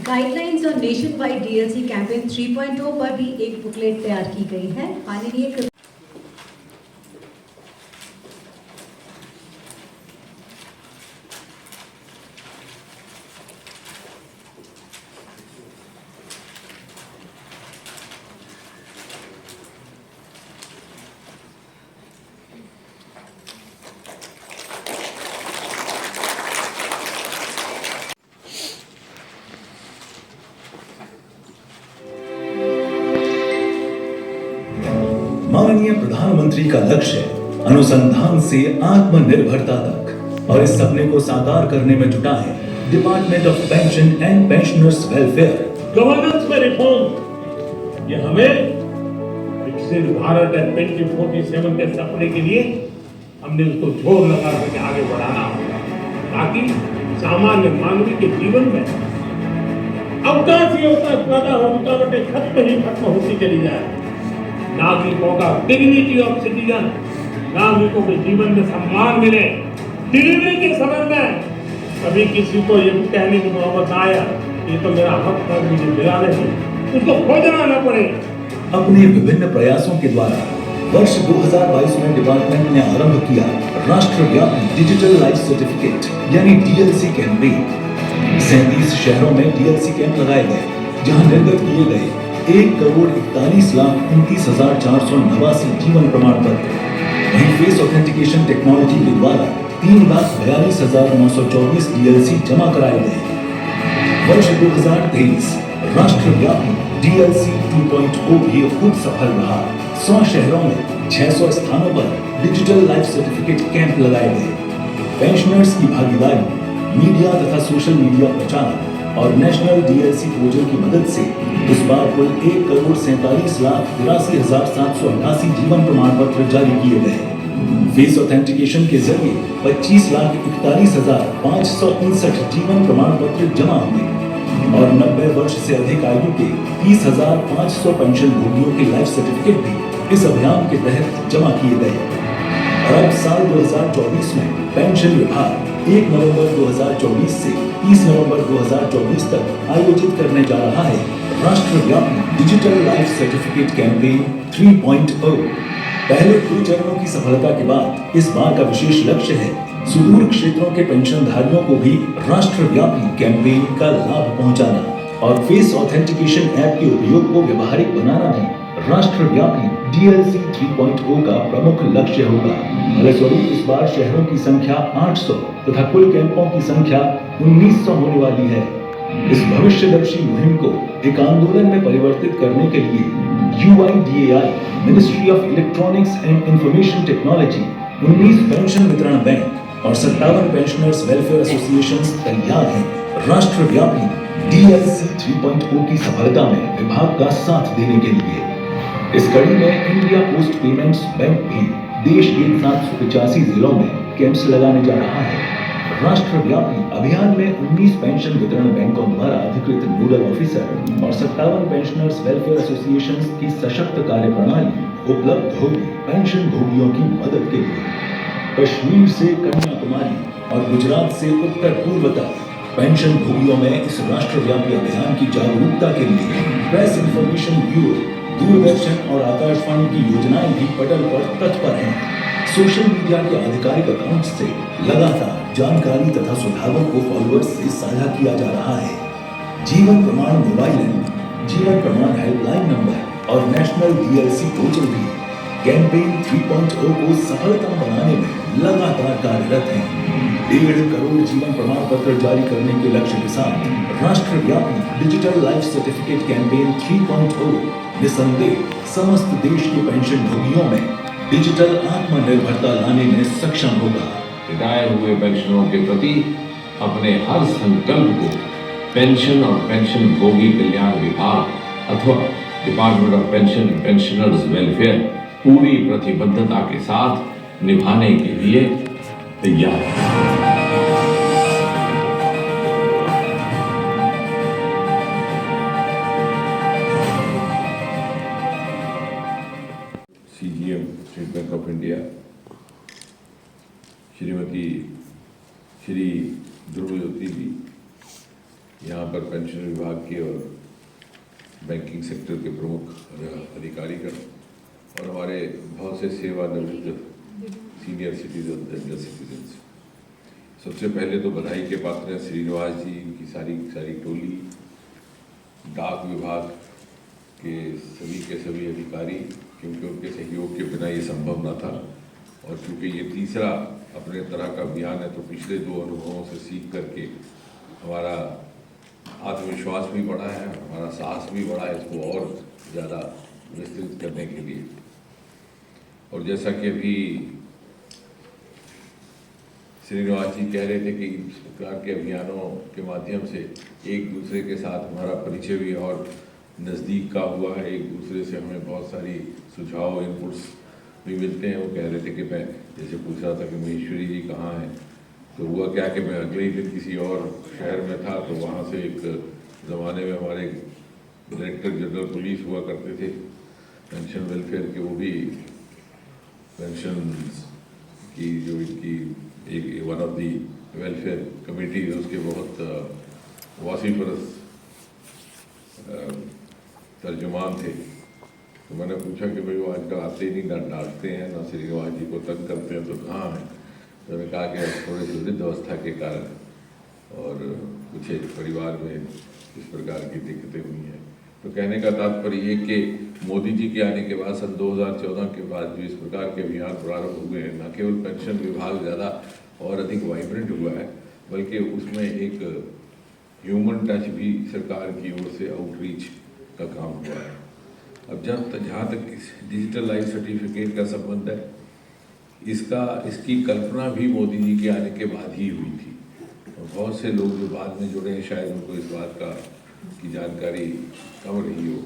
Guidelines और nation wide DLC campaign 3.0 पर भी एक बुकलेट तैयार की गई है। माननीय माननीय प्रधानमंत्री का लक्ष्य है अनुसंधान से आत्मनिर्भरता तक, और इस सपने को साकार करने में जुटा है department of pension and pensioners welfare. Governance में रिफॉर्म, ये हमें विकसित भारत 2047 के सपने के लिए हमने उसको जोर लगा करके आगे बढ़ाना होगा, ताकि सामान्य मानवी के जीवन में अवकाश ही अवकाश पैदा हो, रुकावटें खत्म होती चली जाए। नागरिकों का डिग्निटी ऑफ सिटीजन, नागरिकों के जीवन में सम्मान मिले। डिलीवरी के समय में कभी किसी को ये कहने की नौबत आया ये तो मेरा हक है, मुझे मिला नहीं, उसको खोजना न पड़े। अपने विभिन्न प्रयासों के द्वारा वर्ष 2022 में डिपार्टमेंट ने आरंभ किया राष्ट्रव्यापी डिजिटल लाइफ सर्टिफिकेट यानी डीएलसी कैंपेन। 37 शहरों में डीएलसी कैंप लगाए गए, जहां निर्गत किए गए 1,41,29,489 जीवन प्रमाण पत्र। वहीं फेस ऑथेंटिकेशन टेक्नोलॉजी के द्वारा 3,42,924 डीएलसी जमा कराए गए। वर्ष 2023 राष्ट्रव्यापी डीएलसी 2.0 भी खूब सफल रहा। 100 शहरों में 600 स्थानों पर डिजिटल लाइफ सर्टिफिकेट कैंप लगाए गए। पेंशनर्स की भागीदारी, मीडिया तथा सोशल मीडिया प्रचार और नेशनल डीएलसी पोर्टल की मदद से इस बार कुल 1,47,83,788 जीवन प्रमाण पत्र जारी किए गए। फेस ऑथेंटिकेशन के जरिए 25,41,559 जीवन प्रमाण पत्र जमा हुए और 90 वर्ष से अधिक आयु के 30,500 पेंशन भोगियों के लाइफ सर्टिफिकेट भी इस अभियान के तहत जमा किए गए। और अब साल 2024 में पेंशन विभाग 1 नवंबर 2024 से 30 नवंबर 2024 तक आयोजित करने जा रहा है राष्ट्रव्यापी डिजिटल लाइफ सर्टिफिकेट कैंपेन 3.0। पहले 2 चरणों की सफलता के बाद इस बार का विशेष लक्ष्य है सुदूर क्षेत्रों के पेंशनधारियों को भी राष्ट्रव्यापी कैंपेन का लाभ पहुंचाना, और फेस ऑथेंटिकेशन ऐप के उपयोग को व्यवहारिक बनाना भी राष्ट्रव्यापी डीएलसी 3.0 का प्रमुख लक्ष्य होगा। फलस्वरूप इस बार शहरों की संख्या 800 तथा कुल कैंपों की संख्या 1900 होने वाली है। इस भविष्यदर्शी मुहिम को एक आंदोलन में परिवर्तित करने के लिए UIDAI, ministry of electronics and information technology, 19 pension वितरण बैंक और 57 पेंशनर्स वेलफेयर एसोसिएशन तैयार हैं राष्ट्रव्यापी डीएलसी 3.0 की सफलता में विभाग का साथ देने के लिए। इस कड़ी में इंडिया पोस्ट पेमेंट्स बैंक भी देश के 785 जिलों में कैंप्स लगाने जा रहा है। राष्ट्रव्यापी अभियान में 19 पेंशन वितरण बैंकों द्वारा अधिकृत नोडल ऑफिसर और 57 पेंशनर्स वेलफेयर एसोसिएशन की सशक्त कार्य प्रणाली उपलब्ध होगी पेंशन भोगियों की मदद के लिए। कश्मीर से कन्याकुमारी और गुजरात से उत्तर पूर्व तक पेंशन भोगियों में इस राष्ट्रव्यापी अभियान की जागरूकता के लिए प्रेस इंफॉर्मेशन ब्यूरो, दूरदर्शन और आकाशवाणी की योजनाएं भी पटल पर तत्पर हैं। सोशल मीडिया के आधिकारिक अकाउंट से लगातार जानकारी तथा सुझावों को फॉलोअर्स से साझा किया जा रहा है। जीवन प्रमाण मोबाइल ऐप, जीवन प्रमाण हेल्पलाइन नंबर और नेशनल डीएलसी पोर्टल भी कैंपेन 3.0 को सफलतम बनाने में लगातार कार्यरत हैं। 1.5 करोड़ जीवन प्रमाण पत्र जारी करने के लक्ष्य के साथ राष्ट्रव्यापी डिजिटल लाइफ सर्टिफिकेट कैंपेन 3.0 निसंदेह समस्त देश के पेंशन भोगियों में डिजिटल आत्मनिर्भरता लाने में सक्षम होगा। रिटायर हुए पेंशनरों के प्रति अपने हर संकल्प को पेंशन और पेंशन भोगी कल्याण विभाग अथवा department of pension and pensioners welfare पूरी प्रतिबद्धता के साथ निभाने के लिए तैयार है। CGM state bank of India Shrimati Shri Dhruvajyoti ji, यहाँ पर पेंशन विभाग के और बैंकिंग सेक्टर के प्रमुख अधिकारीगण और हमारे बहुत से सेवानिवृत्त सीनियर सिटीजन जनरल सिटीजन। सबसे पहले तो बधाई के पात्र हैं श्रीनिवास जी, इनकी सारी टोली, डाक विभाग के सभी अधिकारी, क्योंकि उनके सहयोग के बिना ये संभव न था। और क्योंकि ये तीसरा अपने तरह का अभियान है, तो पिछले 2 अनुभवों से सीख करके हमारा आत्मविश्वास भी बढ़ा है, हमारा साहस भी बढ़ा है इसको और ज़्यादा विस्तृत करने के लिए। और जैसा कि अभी श्रीनिवास जी कह रहे थे कि इस प्रकार के अभियानों के माध्यम से एक दूसरे के साथ हमारा परिचय भी और नज़दीक का हुआ है, एक दूसरे से हमें बहुत सारी सुझाव इनपुट्स भी मिलते हैं। वो कह रहे थे कि मैं जैसे पूछ रहा था कि महेश्वरी जी कहाँ हैं, तो हुआ क्या कि मैं अगले ही दिन किसी और शहर में था, तो वहाँ से एक ज़माने में हमारे डायरेक्टर जनरल पुलिस हुआ करते थे पेंशन वेलफेयर के, वो भी पेंशन की जो इनकी एक one of the welfare committee है उसके बहुत वासीफरस तर्जुमान थे। तो मैंने पूछा कि भाई वो आजकल आते ही नहीं, ना डांटते हैं ना श्रीनिवास जी को तंग करते हैं, तो कहाँ हैं? तो मैंने कहा कि थोड़े से वृद्ध अवस्था के कारण और कुछ एक परिवार में इस प्रकार की दिक्कतें हुई हैं। तो कहने का तात्पर्य ये कि मोदी जी के आने के बाद सन 2014 के बाद जो इस प्रकार के अभियान प्रारंभ हुए हैं, न केवल पेंशन विभाग ज़्यादा और अधिक वाइब्रेंट हुआ है, बल्कि उसमें एक ह्यूमन टच भी सरकार की ओर से आउटरीच का काम हुआ है। अब जहाँ तक डिजिटल लाइफ सर्टिफिकेट का संबंध है, इसकी कल्पना भी मोदी जी के आने के बाद ही हुई थी। और बहुत से लोग जो बाद में जुड़े हैं शायद उनको इस बात की जानकारी कम रही हो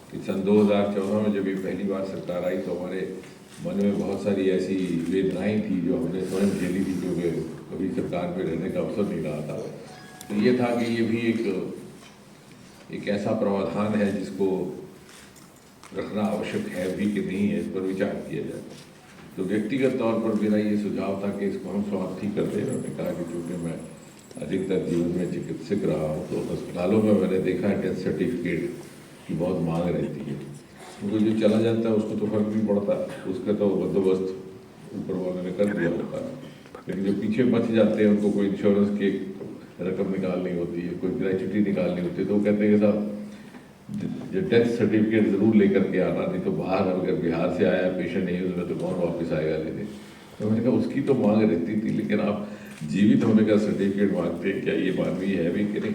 कि सन 2014 में जब ये पहली बार सरकार आई तो हमारे मन में बहुत सारी ऐसी वेदनाएं थी जो हमने स्वयं झेली थी, क्योंकि कभी सरकार में रहने का अवसर नहीं रहा था। तो ये था कि ये भी एक ऐसा प्रावधान है जिसको रखना आवश्यक है भी कि नहीं है, इस पर विचार किया जाए। तो व्यक्तिगत तौर पर मेरा ये सुझाव था कि इसको हम समाप्ति कर दें। मैंने कहा कि चूँकि मैं अधिकतर जीवन में चिकित्सक रहा हूँ, तो अस्पतालों में मैंने देखा है डेथ सर्टिफिकेट की बहुत मांग रहती है, क्योंकि जो चला जाता है उसको तो फर्क नहीं पड़ता, उसका तो बंदोबस्त ऊपर वाले ने कर दिया होता है। लेकिन जो पीछे बच जाते हैं उनको कोई इंश्योरेंस की रकम निकालनी होती है, कोई ग्रेच्युटी निकालनी होती है, तो वो कहते हैं कि साहब जो डेथ सर्टिफिकेट ज़रूर लेकर के आना, नहीं तो बाहर अगर बिहार से आया पेशेंट नहीं उसमें तो कौन वापस आएगा लेने। तो मैंने कहा उसकी तो मांग रहती थी, लेकिन आप जीवित होने का सर्टिफिकेट मांगते हैं, क्या ये मानवीय है भी कि नहीं?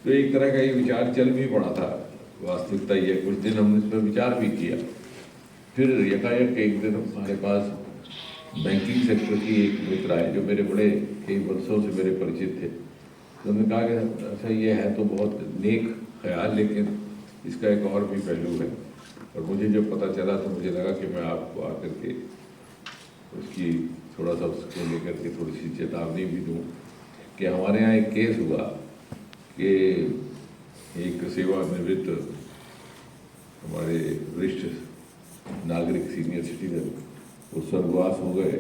तो एक तरह का ये विचार चल भी पड़ा था। वास्तविकता ये कुछ दिन हमने इस पर विचार भी किया। फिर यकायक एक दिन हमारे पास बैंकिंग सेक्टर की एक मित्र आए जो मेरे बड़े कई वर्षों से मेरे परिचित थे। तो उन्होंने कहा कि अच्छा ये है तो बहुत नेक ख्याल, लेकिन इसका एक और भी पहलू है। और मुझे जब पता चला तो मुझे लगा कि मैं आपको आकर के उसकी थोड़ा सा उसको लेकर के थोड़ी सी चेतावनी भी दूँ कि हमारे यहाँ एक केस हुआ कि एक सेवानिवृत्त हमारे वरिष्ठ नागरिक सीनियर सिटीजन वो स्वर्गवास हो गए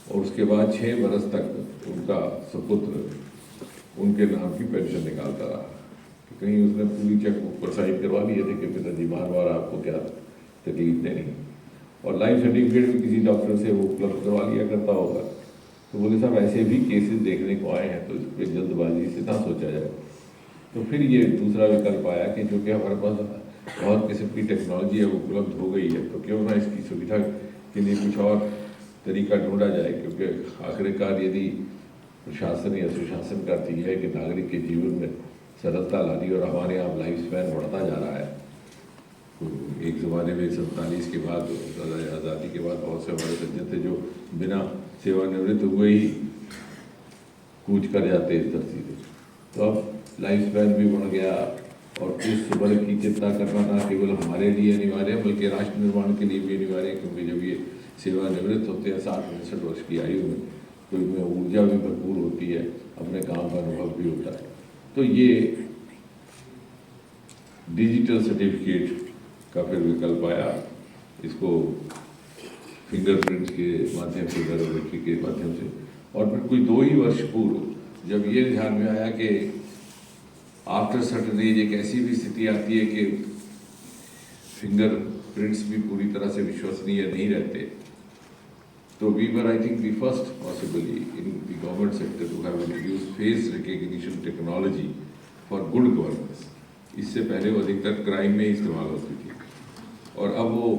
और उसके बाद 6 बरस तक उनका सपुत्र उनके नाम की पेंशन निकालता रहा। तो कहीं उसने पूरी चेक ऊपर साइन करवा लिए थे कि पिताजी बार बार आपको क्या तकलीफ देनी, और लाइफ सर्टिफिकेट भी किसी डॉक्टर से वो उपलब्ध करवा लिया करता होगा। तो बोले साहब ऐसे भी केसेस देखने को आए हैं, तो इस पर जल्दबाजी से ना सोचा जाए। तो फिर ये दूसरा विकल्प आया कि चूँकि हमारे पास बहुत किस्म की टेक्नोलॉजी अब उपलब्ध हो गई है, तो क्यों ना इसकी सुविधा के लिए कुछ और तरीका ढूंढा जाए, क्योंकि आखिरकार यदि प्रशासन या सुशासन का अर्थ यह है कि नागरिक के जीवन में सरलता लानी, और हमारे यहाँ लाइफ स्पैन बढ़ता जा रहा है। तो एक ज़माने में 47 के बाद आज़ादी के बाद बहुत से हमारे सज्जन थे जो बिना सेवानिवृत्त हुए ही कूच कर जाते इस धरती से। तो अब लाइफ स्पैन भी बढ़ गया, और उस वर्ग की चिंता करना ना केवल हमारे लिए अनिवार्य है बल्कि राष्ट्र निर्माण के लिए भी अनिवार्य है, क्योंकि जब ये सेवानिवृत्त होते हैं 60-65 वर्ष की आयु में, तो इनमें ऊर्जा भी भरपूर होती है, अपने काम का अनुभव भी होता है। तो ये डिजिटल सर्टिफिकेट का फिर विकल्प आया, इसको फिंगरप्रिंट्स के माध्यम से, बायोमेट्रिक के माध्यम से। और फिर कोई 2 ही वर्ष पूर्व जब ये ध्यान में आया कि आफ्टर सर्टन एज एक ऐसी भी स्थिति आती है कि फिंगरप्रिंट्स भी पूरी तरह से विश्वसनीय नहीं रहते। तो we were, I think, the first possibly in the government sector to have introduced face recognition technology for good governance. इससे पहले वो अधिकतर क्राइम में इस्तेमाल होती थी और अब वो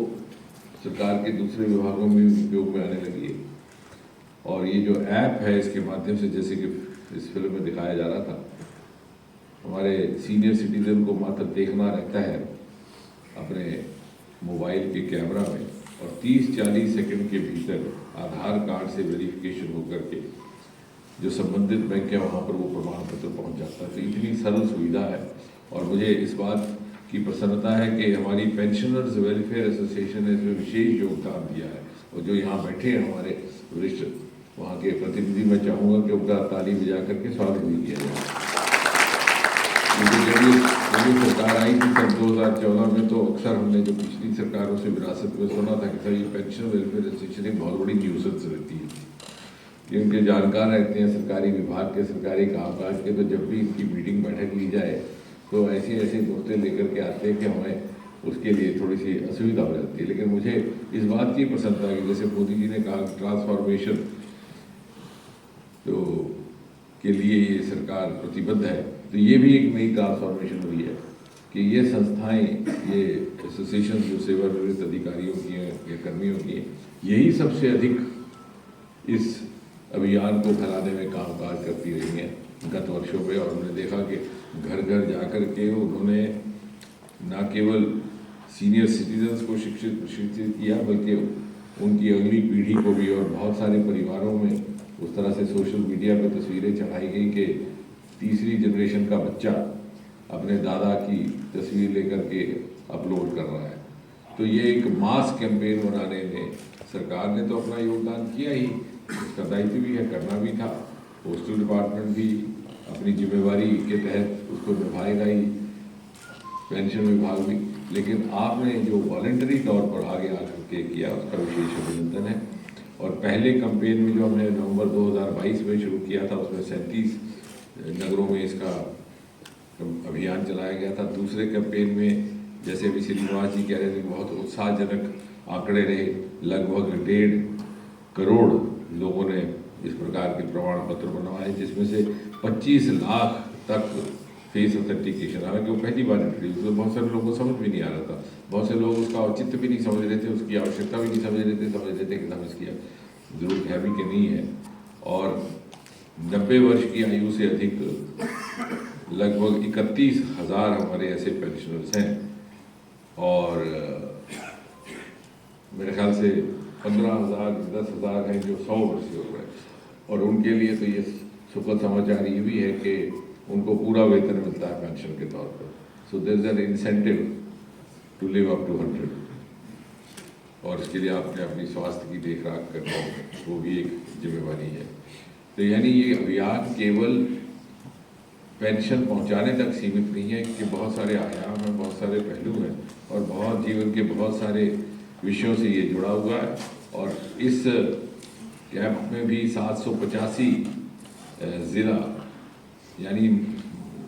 सरकार के दूसरे विभागों में उपयोग में आने लगी है। और ये जो ऐप है इसके माध्यम से, जैसे कि इस फिल्म में दिखाया जा रहा था, हमारे सीनियर सिटीजन को मात्र देखना रहता है अपने मोबाइल के कैमरा में और 30-40 सेकंड के भीतर आधार कार्ड से वेरिफिकेशन होकर के जो संबंधित बैंक है वहाँ पर वो प्रमाण पत्र पहुँच जाता है। तो इतनी सरल सुविधा है और मुझे इस बात की प्रसन्नता है कि हमारी पेंशनर्स वेलफेयर एसोसिएशन ने इसमें विशेष योगदान दिया है। और जो यहाँ बैठे हैं हमारे वरिष्ठ वहाँ के प्रतिनिधि, मैं चाहूँगा कि उनका ताली बजा करके स्वागत भी किया जाए। क्योंकि जब सरकार आई थी तब 2014 में तो अक्सर हमने जो पिछली सरकारों से विरासत में सुना था कि सर ये पेंशन वेलफेयर एसोसिएशन एक बहुत बड़ी न्यूसेंस रहती है, कि उनके जानकार रहते हैं सरकारी विभाग के, सरकारी कामकाज के, तो जब भी इनकी मीटिंग बैठक ली जाए तो ऐसे नुक्ते लेकर के आते हैं कि हमें उसके लिए थोड़ी सी असुविधा हो जाती है। लेकिन मुझे इस बात की प्रसन्नता है कि जैसे मोदी जी ने कहा ट्रांसफॉर्मेशन तो के लिए ये सरकार प्रतिबद्ध है, तो ये भी एक नई ट्रांसफॉर्मेशन हुई है कि ये संस्थाएं, ये एसोसिएशन जो सेवानिवृत्त अधिकारियों की हैं या कर्मियों की हैं, यही सबसे अधिक इस अभियान को फैलाने में कामकाज करती रही हैं गत वर्षों में। और हमने देखा कि घर घर जाकर के उन्होंने न केवल सीनियर सिटीजन्स को प्रशिक्षित किया बल्कि उनकी अगली पीढ़ी को भी। और बहुत सारे परिवारों में उस तरह से सोशल मीडिया पर तस्वीरें चढ़ाई गई कि तीसरी जनरेशन का बच्चा अपने दादा की तस्वीर लेकर के अपलोड कर रहा है। तो ये एक मास कैंपेन बनाने में सरकार ने तो अपना योगदान किया ही, उसका दायित्व भी है, करना भी था। पोस्टल डिपार्टमेंट भी अपनी जिम्मेवारी के तहत उसको निभाएगा ही, पेंशन विभाग भी। लेकिन आपने जो वॉलंटरी तौर पर आगे आकर के किया उसका विशेष अभिनंदन है। और पहले कैंपेन में जो हमने नवंबर 2022 में शुरू किया था उसमें 37 नगरों में इसका अभियान चलाया गया था। दूसरे कैंपेन में जैसे अभी श्रीनिवास जी कह रहे थे बहुत उत्साहजनक आंकड़े रहे, लगभग 1.5 करोड़ लोगों ने इस प्रकार के प्रमाण पत्र बनवाए, जिसमें से 25 लाख तक फेस ऑथेंटिकेशन। हालांकि वो पहली बार इंट्रोड्यूस हुआ, बहुत सारे लोगों को समझ भी नहीं आ रहा था, बहुत से लोग उसका औचित्य भी नहीं समझ रहे थे, उसकी आवश्यकता भी नहीं समझ रहे थे कि हम इसकी जरूरत है भी कि नहीं है। और 90 वर्ष की आयु से अधिक लगभग 31,000 हमारे ऐसे पेंशनर्स हैं और मेरे ख्याल से 15,000 10,000 हैं जो 100 वर्ष से हो गए। और उनके लिए तो ये सुखद समाचार ये भी है कि उनको पूरा वेतन मिलता है पेंशन के तौर पर। So there is an incentive to live up to 100। और इसके लिए आपने अपनी स्वास्थ्य की देखरेख करना वो भी एक जिम्मेवारी है। तो यानी ये अभियान केवल पेंशन पहुंचाने तक सीमित नहीं है कि बहुत सारे आयाम हैं, बहुत सारे पहलू हैं और बहुत जीवन के बहुत सारे विषयों से ये जुड़ा हुआ है। और इस कैंप में भी 785 ज़िला यानी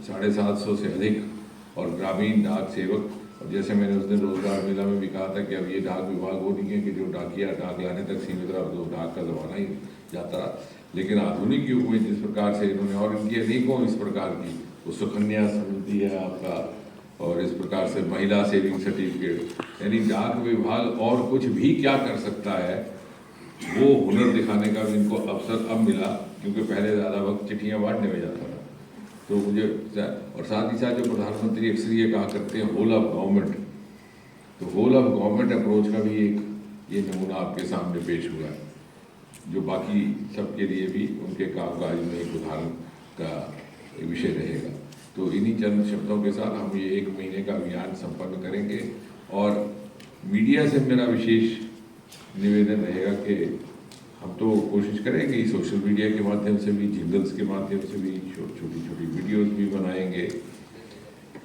750 से अधिक और ग्रामीण डाक सेवक। और जैसे मैंने उस दिन रोजगार मेला में भी कहा था कि अब ये डाक विभाग वो नहीं है कि जो डाकिया डाक लाने तक सीमित रहा, तो डाक का ज़माना ही जाता रहा। लेकिन आधुनिक युग में जिस प्रकार से इन्होंने और इनकी अनेकों इस प्रकार की वो सुकन्या समृद्धि है आपका, और इस प्रकार से महिला सेविंग सर्टिफिकेट, यानी डाक विभाग और कुछ भी क्या कर सकता है वो हुनर दिखाने का भी इनको अवसर अब मिला, क्योंकि पहले ज़्यादा वक्त चिट्ठियाँ बांटने में जाता था। तो मुझे और साथ ही साथ जो प्रधानमंत्री अक्सर ये कहा करते हैं होल ऑफ गवर्नमेंट, तो होल ऑफ गवर्नमेंट अप्रोच का भी एक ये नमूना आपके सामने पेश हुआ है, जो बाकी सबके लिए भी उनके कामकाज में एक उदाहरण का विषय रहेगा। तो इन्हीं चंद शब्दों के साथ हम ये 1 महीने का अभियान संपन्न करेंगे। और मीडिया से मेरा विशेष निवेदन रहेगा कि हम तो कोशिश करेंगे ही, सोशल मीडिया के माध्यम से भी, जिंगल्स के माध्यम से भी, छोटी छोटी वीडियोस भी बनाएंगे।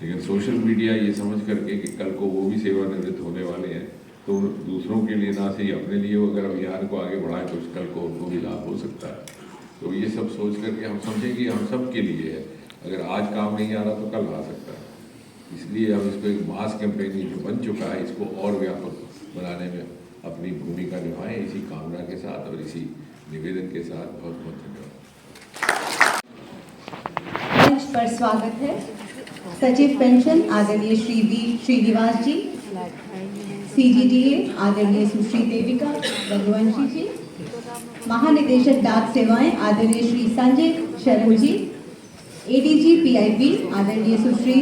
लेकिन सोशल मीडिया ये समझ करके कि कल को वो भी सेवानिवृत्त होने वाले हैं, तो दूसरों के लिए ना सही अपने लिए अगर अभियान को आगे बढ़ाएं तो कल को उनको भी लाभ हो सकता है। तो ये सब सोच करके हम समझें कि हम सब के लिए है। अगर आज काम नहीं आ रहा तो कल आ सकता है। इसलिए हम इसको एक मास कैंपेन जो बन चुका है इसको और व्यापक बनाने में अपनी भूमिका निभाएं, इसी कामना के साथ और इसी निवेदन के साथ बहुत बहुत धन्यवाद। मंच पर स्वागत है सचिव पेंशन आदरणीय श्री वी श्रीनिवास जी, CGDA आदरणीय सुश्री देविका रघुवंशी जी, महानिदेशक डाक सेवाएं आदरणीय श्री संजय शरण जी, ADG PIB आदरणीय सुश्री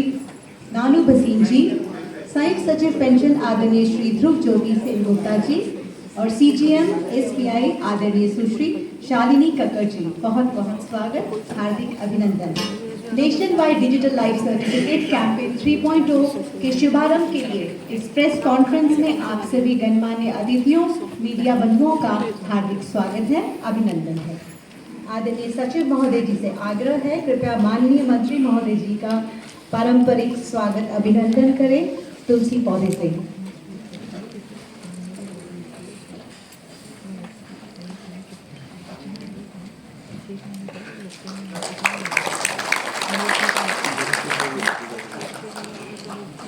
नानू भसीन जी, संयुक्त सचिव पेंशन आदरणीय श्री ध्रुव ज्योति सेनगुप्ता जी और CGM SPI आदरणीय सुश्री शालिनी कक्कड़ जी। बहुत बहुत स्वागत, हार्दिक अभिनंदन। Nation wide digital life certificate campaign 3.0 के शुभारंभ के लिए इस प्रेस कॉन्फ्रेंस में आप सभी गणमान्य अतिथियों, मीडिया बंधुओं का हार्दिक स्वागत है, अभिनंदन है। आदरणीय सचिव महोदय जी से आग्रह है, कृपया माननीय मंत्री महोदय जी का पारंपरिक स्वागत अभिनंदन करें तुलसी पौधे से।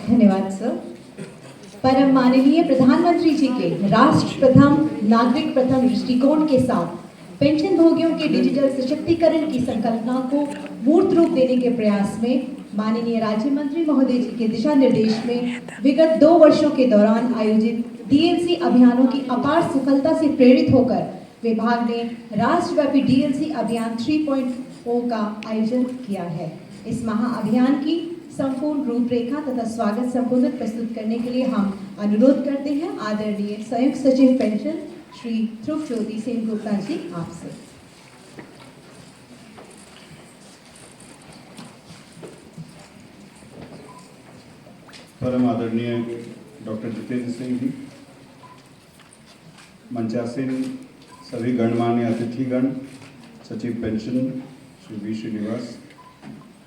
धन्यवाद सर। परम माननीय प्रधानमंत्री जी के राष्ट्र प्रथम नागरिक प्रथम दृष्टिकोण के साथ पेंशन भोगियों के डिजिटल सशक्तिकरण की संकल्पना को मूर्त रूप देने के प्रयास में माननीय राज्य मंत्री महोदय जी के दिशा निर्देश में विगत 2 वर्षों के दौरान आयोजित DLC अभियानों की अपार सफलता से प्रेरित होकर विभाग ने राष्ट्रव्यापी DLC अभियान 3.0 का आयोजन किया है। इस महाअभियान की संपूर्ण रूपरेखा तथा स्वागत संबोधन प्रस्तुत करने के लिए हम अनुरोध करते हैं आदरणीय संयुक्त सचिव पेंशन श्री ध्रुव ज्योति सेनगुप्ता जी आपसे। परम आदरणीय डॉक्टर जितेंद्र सिंह जी, मंचासीन सभी गणमान्य अतिथिगण, सचिव पेंशन श्री वी श्रीनिवास,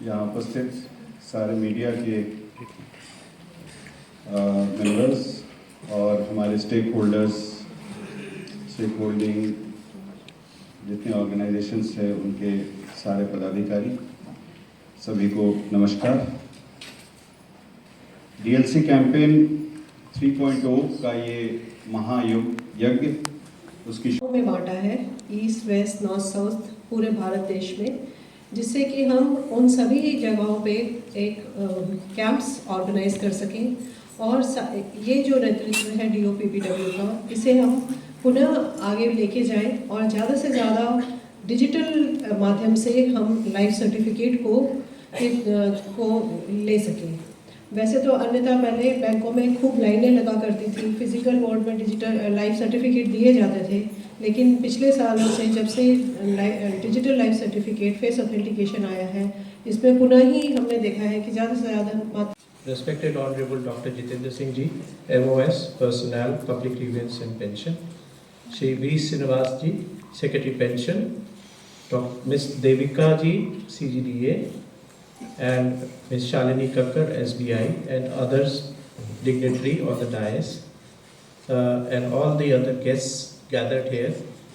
यहाँ उपस्थित सारे मीडिया के मेंबर्स और हमारे स्टेक होल्डिंग जितने ऑर्गेनाइजेशंस हैं उनके सारे पदाधिकारी, सभी को नमस्कार। DLC कैंपेन 3.0 का ये महायज्ञ उसकी में बांटा है, ईस्ट वेस्ट नॉर्थ साउथ पूरे भारत देश में, जिससे कि हम उन सभी जगहों पे एक कैंप्स ऑर्गेनाइज कर सकें और ये जो नेतृत्व है DOPPW का, इसे हम पुनः आगे लेके जाएं और ज़्यादा से ज़्यादा डिजिटल माध्यम से हम लाइफ सर्टिफिकेट को ले सकें। वैसे तो अन्यथा पहले बैंकों में खूब लाइनें लगा करती थी, फिजिकल मोड में डिजिटल लाइफ सर्टिफिकेट दिए जाते थे, लेकिन पिछले सालों से जब से digital life certificate face authentication आया है, इसमें पुनः ही हमने देखा है कि ज़्यादा से ज़्यादा Respected Honorable Dr. Jitendra Singh Ji, MOS, Personnel, Public Grievance and Pension, Shri V. Srinivas Ji, Secretary Pension, Ms. Devika Ji, CGDA, and Ms. Shalini Kakkar, SBI, and others dignitary on the dais, and all the other guests gathered here,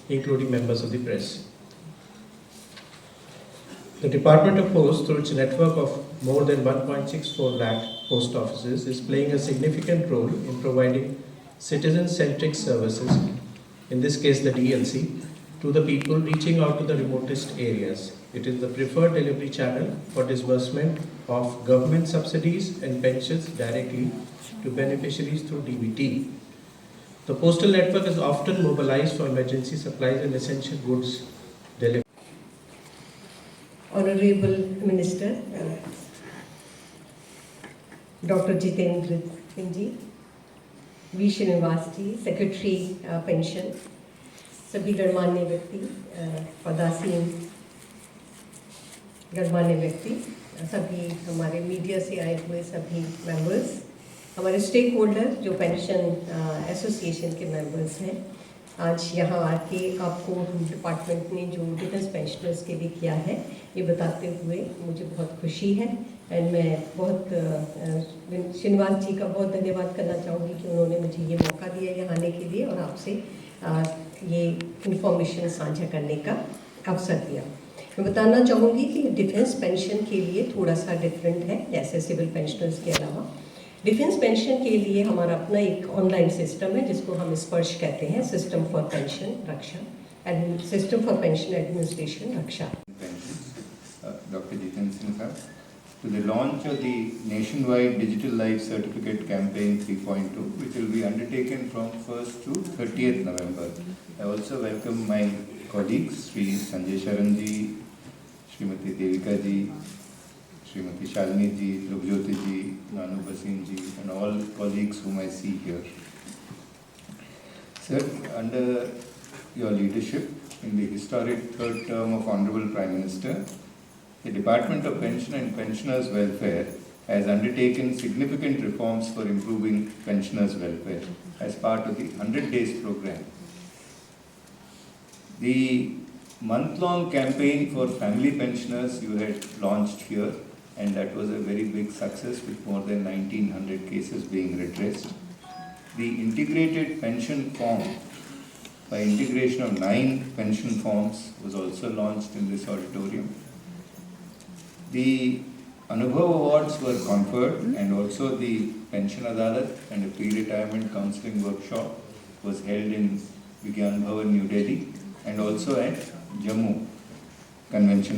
including members of the press. The Department of Post, through its network of more than 1.64 lakh post offices, is playing a significant role in providing citizen-centric services, in this case the DLC, to the people reaching out to the remotest areas. It is the preferred delivery channel for disbursement of government subsidies and pensions directly to beneficiaries through DBT. The postal network is often mobilized for emergency supplies and essential goods delivery. Honorable Minister, Dr. Jitendra Singh Ji, V. Srinivas Ji, Secretary Pension, सभी गणमान्य व्यक्ति, पदासीन गणमान्य व्यक्ति, सभी हमारे media से आए हुए सभी मेंबर्स, हमारे स्टेक होल्डर जो पेंशन एसोसिएशन के मेंबर्स हैं, आज यहाँ आके आपको डिपार्टमेंट ने जो डिफेंस पेंशनर्स के लिए किया है ये बताते हुए मुझे बहुत खुशी है। एंड मैं बहुत श्रीनिवास जी का बहुत धन्यवाद करना चाहूँगी कि उन्होंने मुझे ये मौका दिया यहाँ आने के लिए और आपसे ये इन्फॉर्मेशन साझा करने का अवसर दिया। मैं बताना चाहूँगी कि डिफेंस पेंशन के लिए थोड़ा सा डिफरेंट है, जैसे सिविल पेंशनर्स के अलावा। डिफेंस पेंशन के लिए हमारा अपना एक ऑनलाइन सिस्टम है जिसको हम स्पर्श कहते हैं, system for pension Raksha, system for pension administration Raksha. Dr. Jiten Singh sir, to the launch of the nationwide Digital Life Certificate Campaign 3.2, which will be undertaken from 1st to 30th November. I also welcome my colleagues, Sri Sanjay Sharan ji, Srimati Devika ji, Srimati Shalini ji, Rubjyoti ji, Nanu Basin ji, and all colleagues whom I see here. Sir, under your leadership in the historic third term of Honorable Prime Minister, the Department of Pension and Pensioners' Welfare has undertaken significant reforms for improving pensioners' welfare as part of the 100 Days program. The month-long campaign for family pensioners you had launched here, and that was a very big success with more than 1900 cases being redressed. The integrated pension form, by integration of 9 pension forms, was also launched in this auditorium. The Anubhav Awards were conferred, and also the Pension Adalat and a pre-retirement counseling workshop was held in Vigyan Bhavan, New Delhi, and also at Jammu Convention.